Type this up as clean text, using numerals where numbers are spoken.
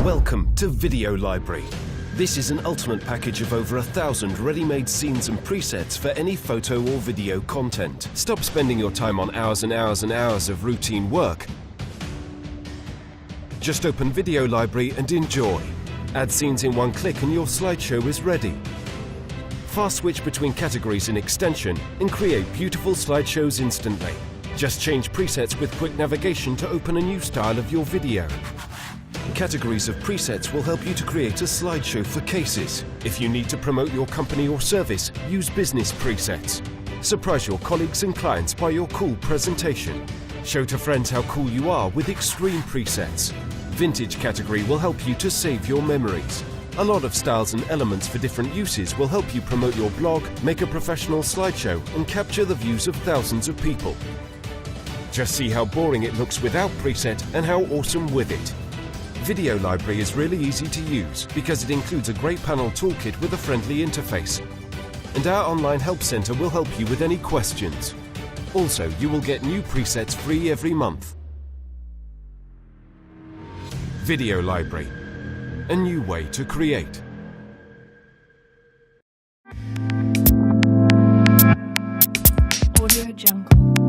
Welcome to Video Library. This is an ultimate package of over 1,000 ready-made scenes and presets for any photo or video content. Stop spending your time on hours and hours and hours of routine work. Just open Video Library and enjoy. Add scenes in one click and your slideshow is ready. Fast switch between categories in Extension and create beautiful slideshows instantly. Just change presets with quick navigation to open a new style of your video. Categories of presets will help you to create a slideshow for cases. If you need to promote your company or service, use business presets. Surprise your colleagues and clients by your cool presentation. Show to friends how cool you are with extreme presets. Vintage category will help you to save your memories. A lot of styles and elements for different uses will help you promote your blog, make a professional slideshow, and capture the views of thousands of people. Just see how boring it looks without preset and how awesome with it. Video Library is really easy to use because it includes a great panel toolkit with a friendly interface. And our online help center will help you with any questions. Also, you will get new presets free every month. Video Library, a new way to create. Audio Jungle.